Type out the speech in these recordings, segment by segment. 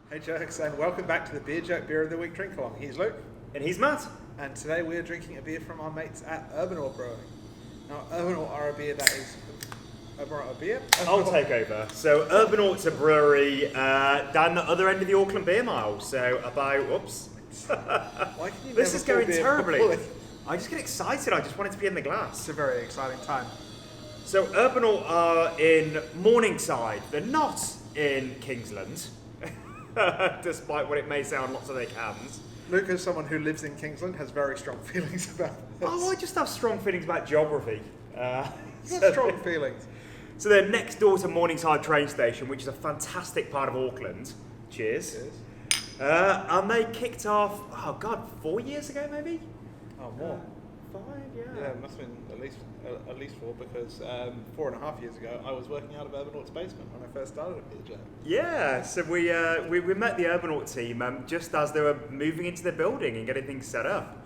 Hey jokes, and welcome back to the Beer Joke Beer of the Week drink along. Here's Luke. And he's Matt. And today we're drinking a beer from our mates at Urbanaut Brewing. Now, Urbanaut are a beer that is... Urbanaut a beer? I'll take over. So Urbanaut's a brewery down the other end of the Auckland Beer Mile. So about, whoops. Why can you This never is pour going beer terribly. fully? I just get excited. I just want it to be in the It's glass. a very exciting time. So Urbanaut are in Morningside. They're not in Kingsland, despite what it may sound lots of their cans. Luke, as someone who lives in Kingsland, has very strong feelings about this. Oh, I just have strong feelings about geography. You've got strong feelings. So they're next door to Morningside train station, which is a fantastic part of Auckland. Cheers. Cheers. And they kicked off, 4 years ago maybe? Oh, more. 5, Yeah, it must have been at least 4, because 4.5 years ago I was working out of Urbanaut's basement when I first started at Beer Joke. Yeah, so we met the Urbanaut team just as they were moving into their building and getting things set up.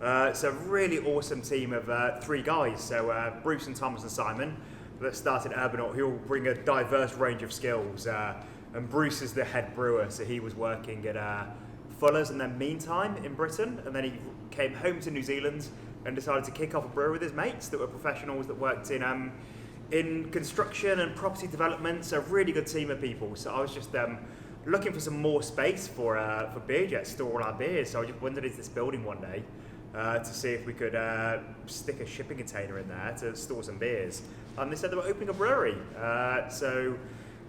It's a really awesome team of 3 guys. So Bruce and Thomas and Simon that started Urbanaut, who will bring a diverse range of skills. And Bruce is the head brewer, so he was working at Fuller's and then Meantime in Britain, and then he came home to New Zealand and decided to kick off a brewery with his mates that were professionals that worked in construction and property development. So a really good team of people. So I was just looking for some more space for Beer Jet to store all our beers. So I just wondered, is this building one day to see if we could stick a shipping container in there to store some beers. And they said they were opening a brewery. So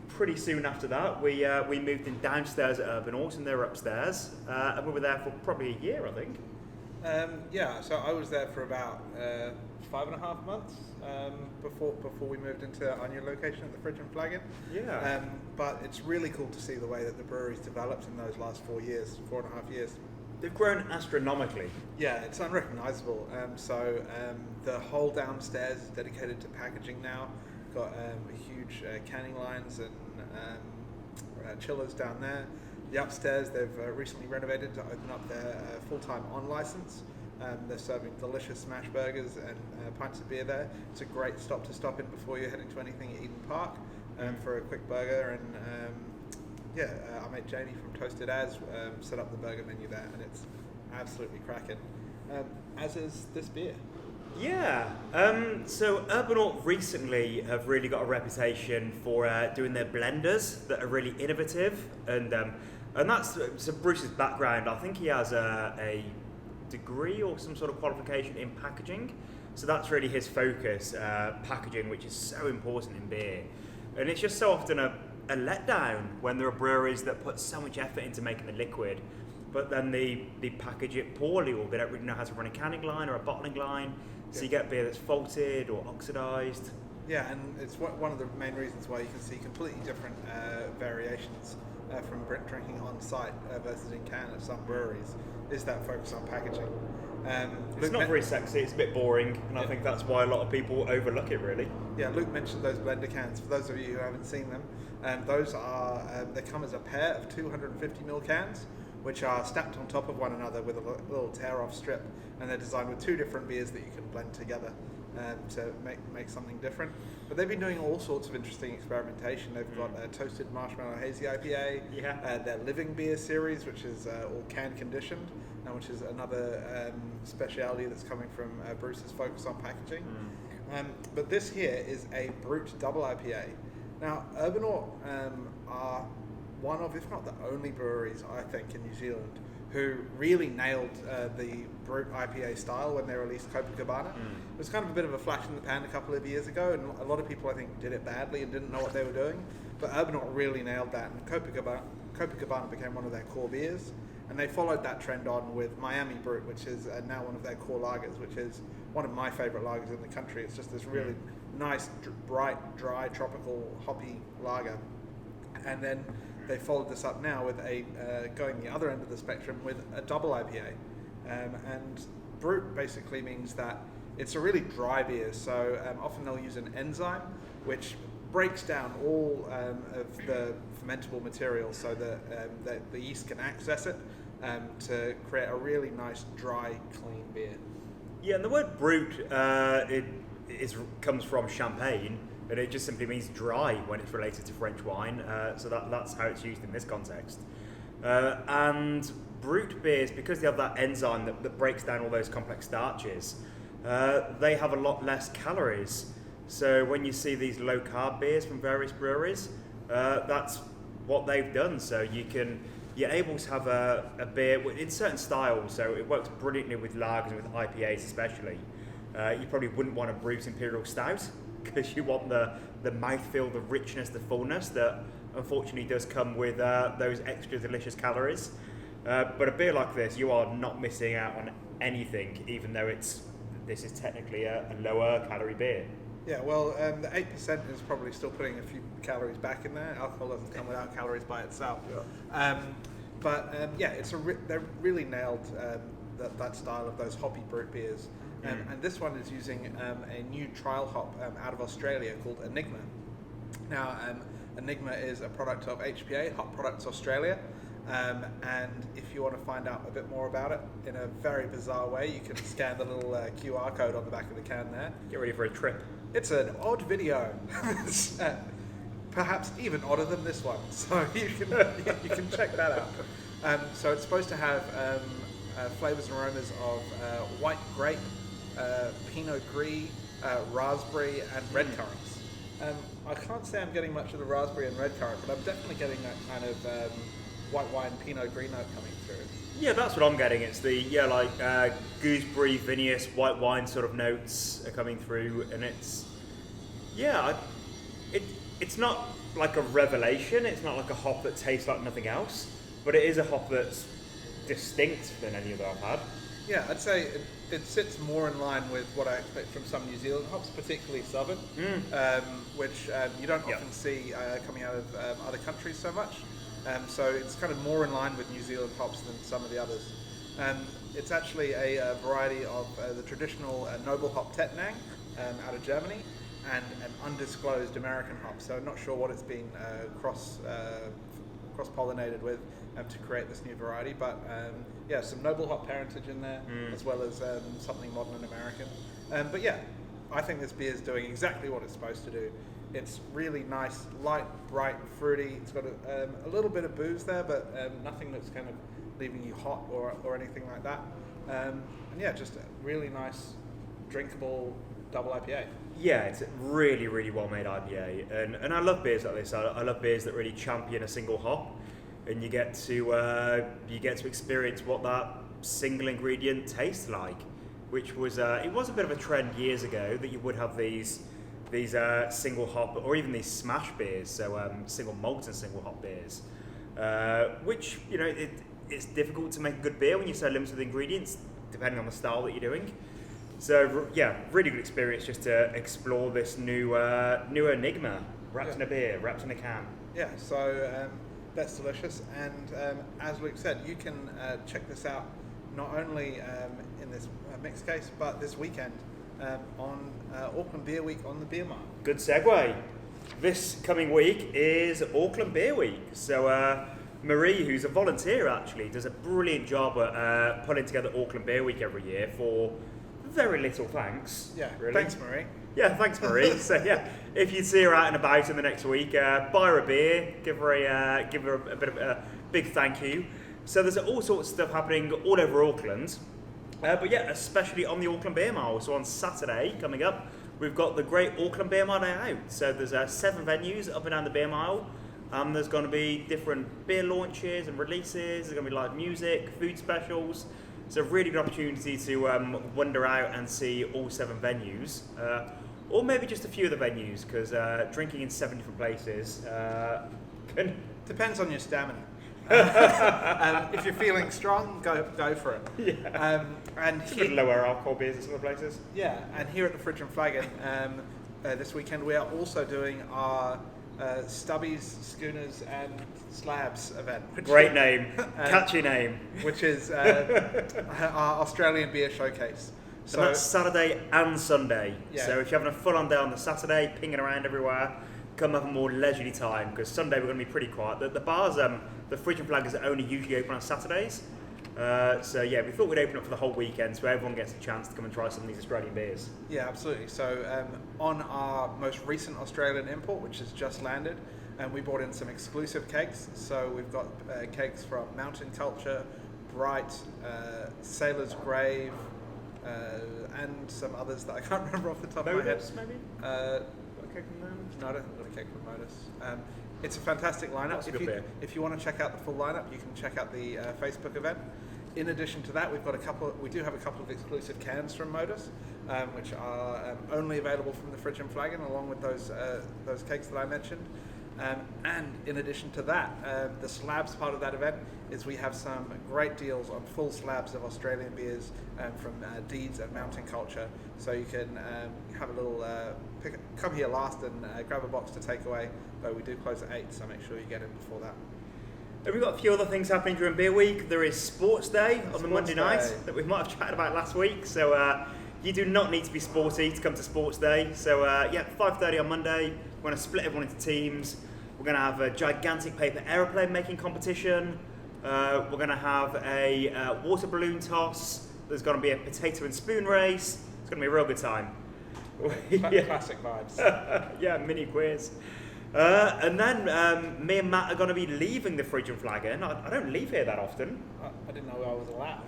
pretty soon after that, we moved in downstairs at Urbanaut, and they were upstairs, and we were there for probably a year, I think. So I was there for about 5.5 months before we moved into our new location at the Fridge and Flagon. Yeah. But it's really cool to see the way that the brewery's developed in those last 4.5 years. They've grown astronomically. Yeah, it's unrecognisable. The whole downstairs is dedicated to packaging now. Got huge canning lines and chillers down there. The upstairs they've recently renovated to open up their full-time on license. They're serving delicious smash burgers and pints of beer there. It's a great stop in before you're heading to anything at Eden Park for a quick burger. And our mate Jamie from Toasted As set up the burger menu there, and it's absolutely cracking. As is this beer. Yeah, so Urbanaut recently have really got a reputation for doing their blenders that are really innovative, and that's so Bruce's background. I think he has a degree or some sort of qualification in packaging, so that's really his focus, packaging, which is so important in beer, and it's just so often a letdown when there are breweries that put so much effort into making the liquid, but then they package it poorly, or they don't really know how to run a canning line or a bottling line. So you get beer that's faulted or oxidized. Yeah, and it's one of the main reasons why you can see completely different variations from drinking on site versus in can at some breweries, is that focus on packaging. It's not very sexy, it's a bit boring, and I think that's why a lot of people overlook it, really. Yeah, Luke mentioned those blender cans. For those of you who haven't seen them, those are they come as a pair of 250ml cans, which are stacked on top of one another with a little tear-off strip, and they're designed with 2 different beers that you can blend together to make something different. But they've been doing all sorts of interesting experimentation. They've got a toasted marshmallow hazy IPA, their living beer series, which is all can conditioned, which is another speciality that's coming from Bruce's focus on packaging. But this here is a Brut double IPA. Now, Urbanaut are one of, if not the only breweries, I think, in New Zealand who really nailed the Brut IPA style when they released Copacabana. It was kind of a bit of a flash in the pan a couple of years ago, and a lot of people, I think, did it badly and didn't know what they were doing. But Urbanaut really nailed that, and Copacabana became one of their core beers. And they followed that trend on with Miami Brut, which is now one of their core lagers, which is one of my favourite lagers in the country. It's just this really nice, bright, dry, tropical, hoppy lager. And then they followed this up now with going the other end of the spectrum with a double IPA. And Brut basically means that it's a really dry beer, so often they'll use an enzyme which breaks down all of the fermentable material so that the yeast can access it to create a really nice, dry, clean beer. Yeah, and the word brut comes from Champagne, and it just simply means dry when it's related to French wine. So that's how it's used in this context. And brut beers, because they have that enzyme that breaks down all those complex starches, they have a lot less calories. So when you see these low carb beers from various breweries, that's what they've done. So you're able to have a beer in certain styles. So it works brilliantly with lagers and with IPAs especially. You probably wouldn't want a Brut Imperial Stout because you want the mouthfeel, the richness, the fullness that unfortunately does come with those extra delicious calories. But a beer like this, you are not missing out on anything, even though this is technically a lower calorie beer. Yeah, well, the 8% is probably still putting a few calories back in there. Alcohol doesn't come without calories by itself. Yeah. They're really nailed that style of those hoppy brut beers. And this one is using a new trial hop out of Australia called Enigma. Now, Enigma is a product of HPA, Hop Products Australia. And if you want to find out a bit more about it in a very bizarre way, you can scan the little QR code on the back of the can there. Get ready for a trip. It's an odd video, perhaps even odder than this one. So you can check that out. So it's supposed to have flavors and aromas of white grape, Pinot Gris, raspberry, and red currants. I can't say I'm getting much of the raspberry and red currant, but I'm definitely getting that kind of white wine Pinot Gris note coming through. Yeah, that's what I'm getting. It's the gooseberry, vinous, white wine sort of notes are coming through, and it's not like a revelation. It's not like a hop that tastes like nothing else, but it is a hop that's distinct than any other I've had. Yeah, I'd say it sits more in line with what I expect from some New Zealand hops, particularly Sauvin, which you don't often see coming out of other countries so much. So it's kind of more in line with New Zealand hops than some of the others. It's actually a variety of the traditional noble hop Tettnang out of Germany and an undisclosed American hop. So I'm not sure what it's been cross-pollinated with to create this new variety. But some noble hop parentage in there as well as something modern and American. I think this beer is doing exactly what it's supposed to do. It's really nice, light, bright, fruity. It's got a little bit of booze there, but nothing that's kind of leaving you hot or anything like that. Just a really nice, drinkable double IPA. Yeah, it's a really, really well-made IPA, and I love beers like this. I love beers that really champion a single hop, and you get to experience what that single ingredient tastes like, which was it was a bit of a trend years ago that you would have these single hop or even these smash beers, so single malt and single hop beers, which it's difficult to make a good beer when you're so limited with ingredients, depending on the style that you're doing. So really good experience just to explore this new Enigma wrapped in a beer, wrapped in a can. Yeah, so that's delicious, and as Luke said, you can check this out not only in this mixed case, but this weekend. On Auckland Beer Week on the Beer Mile. Good segue. This coming week is Auckland Beer Week. So Marie, who's a volunteer actually, does a brilliant job at putting together Auckland Beer Week every year for very little thanks. Yeah, really. Thanks Marie. Yeah, thanks Marie. So if you see her out and about in the next week, buy her a beer, give her a bit of a big thank you. So there's all sorts of stuff happening all over Auckland. Especially on the Auckland Beer Mile. So on Saturday, coming up, we've got the Great Auckland Beer Mile Day Out. So there's 7 venues up and down the Beer Mile. There's going to be different beer launches and releases. There's going to be live music, food specials. It's a really good opportunity to wander out and see all 7 venues. Or maybe just a few of the venues, because drinking in 7 different places can... Depends on your stamina. If you're feeling strong, go for it. Yeah. And it's a bit lower alcohol beers in some of the places. Yeah, and here at the Fridge and Flagon, this weekend we are also doing our Stubbies, Schooners and Slabs event. Great name, catchy name. Which is our Australian beer showcase. So that's Saturday and Sunday. Yeah. So if you're having a full-on day on the Saturday, pinging around everywhere, come have a more leisurely time, because Sunday we're going to be pretty quiet. The bars, the Fridge and Flaggers are only usually open on Saturdays. We thought we'd open up for the whole weekend so everyone gets a chance to come and try some of these Australian beers. Yeah, absolutely. So on our most recent Australian import, which has just landed, and we brought in some exclusive cakes. So we've got cakes from Mountain Culture, Bright, Sailor's Grave, and some others that I can't remember off the top of my head. Maybe? No, I don't think we've got a cake from Modus. It's a fantastic lineup. If you want to check out the full lineup, you can check out the Facebook event. In addition to that, we do have a couple of exclusive cans from Modus, which are only available from the Fridge and Flagon, along with those cakes that I mentioned. And in addition to that, the slabs part of that event is we have some great deals on full slabs of Australian beers from Deeds and Mountain Culture. So you can have a little come here last and grab a box to take away. Though we do close at 8, so make sure you get in before that. We've got a few other things happening during Beer Week. There is Sports Day on the Monday night that we might have chatted about last week. So you do not need to be sporty to come to Sports Day. So 5:30 on Monday. We're going to split everyone into teams. We're going to have a gigantic paper aeroplane making competition. We're going to have a water balloon toss. There's going to be a potato and spoon race. It's going to be a real good time. Classic vibes. Yeah, mini quiz. And then me and Matt are going to be leaving the Fridge and Flagon. I don't leave here that often. I didn't know I was allowed.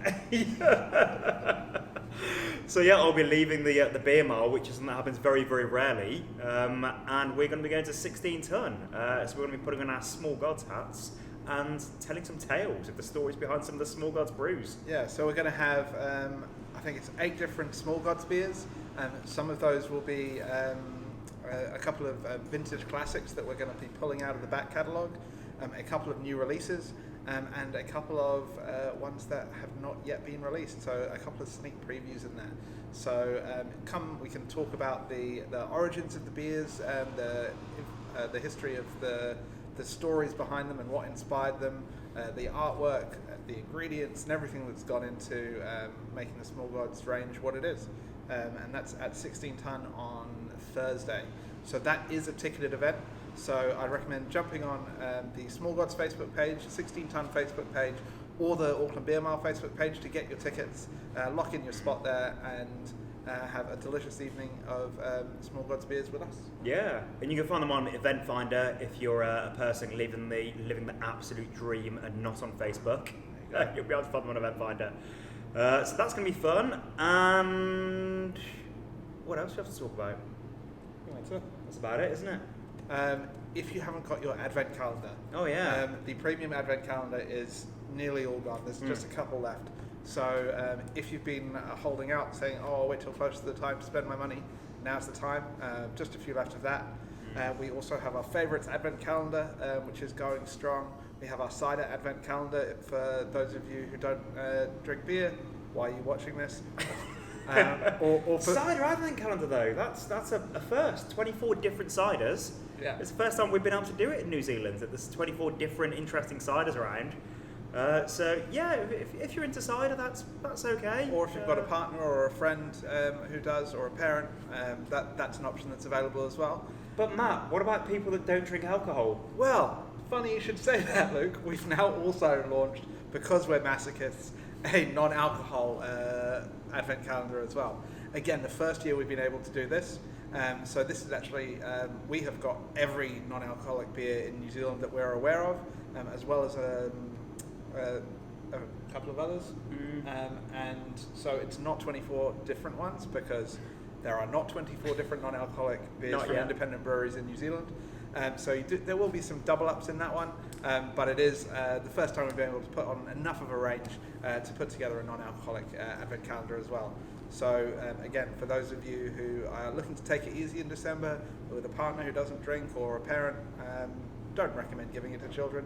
So yeah, I'll be leaving the beer mile, which is something that happens very, very rarely. And we're going to be going to 16 ton. So we're going to be putting on our Small Gods hats and telling some tales of the stories behind some of the Small Gods brews. Yeah, so we're going to have, I think it's 8 different Small Gods beers. Some of those will be a couple of vintage classics that we're going to be pulling out of the back catalogue, a couple of new releases, and a couple of ones that have not yet been released, so a couple of sneak previews in there. So we can talk about the origins of the beers, the history of the stories behind them and what inspired them, the artwork, the ingredients, and everything that's gone into making the Small Gods range what it is. And that's at 16 ton on Thursday. So that is a ticketed event. So I'd recommend jumping on the Small Gods Facebook page, 16 ton Facebook page, or the Auckland Beer Mile Facebook page to get your tickets, lock in your spot there, and have a delicious evening of Small Gods beers with us. Yeah, and you can find them on Event Finder if you're a person living the absolute dream and not on Facebook. You'll be able to find them on Event Finder. So that's going to be fun. And what else do we have to talk about? That's about it, isn't it? If you haven't got your advent calendar, the premium advent calendar is nearly all gone. There's just a couple left. So if you've been holding out, saying, "Oh, I'll wait till close to the time to spend my money," now's the time. Just a few left of that. We also have our favourites advent calendar, which is going strong. We have our cider advent calendar for those of you who don't drink beer. Why are you watching this? Or cider advent calendar though, that's a first. 24 different ciders. Yeah. It's the first time we've been able to do it in New Zealand. That there's 24 different interesting ciders around. So yeah, if you're into cider, that's okay. Or if you've got a partner or a friend who does, or a parent, that's an option that's available as well. But Matt, what about people that don't drink alcohol? Well, funny you should say that, Luke. We've now also launched, because we're masochists, a non-alcohol advent calendar as well. Again, the first year we've been able to do this. So this is actually, we have got every non-alcoholic beer in New Zealand that we're aware of, as well as a couple of others. And so it's not 24 different ones, because there are not 24 different non-alcoholic beers from independent breweries in New Zealand. So there will be some double ups in that one, but it is the first time we've been able to put on enough of a range to put together a non-alcoholic advent calendar as well. So again, for those of you who are looking to take it easy in December, with a partner who doesn't drink or a parent, don't recommend giving it to children.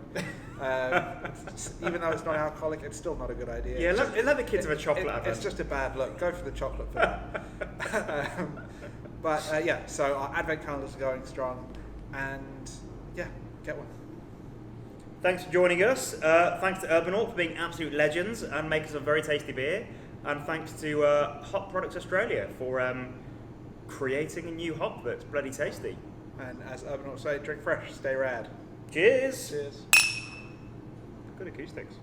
Even though it's non-alcoholic, it's still not a good idea. Yeah, let the kids have a chocolate advent. It's just a bad look. Go for the chocolate for that. But yeah, so our advent calendars are going strong, and yeah, get one. Thanks for joining us. Thanks to Urbanaut for being absolute legends and making some very tasty beer. And thanks to Hop Products Australia for creating a new hop that's bloody tasty. And as Urbanaut say, drink fresh, stay rad. Cheers. Cheers. Good acoustics.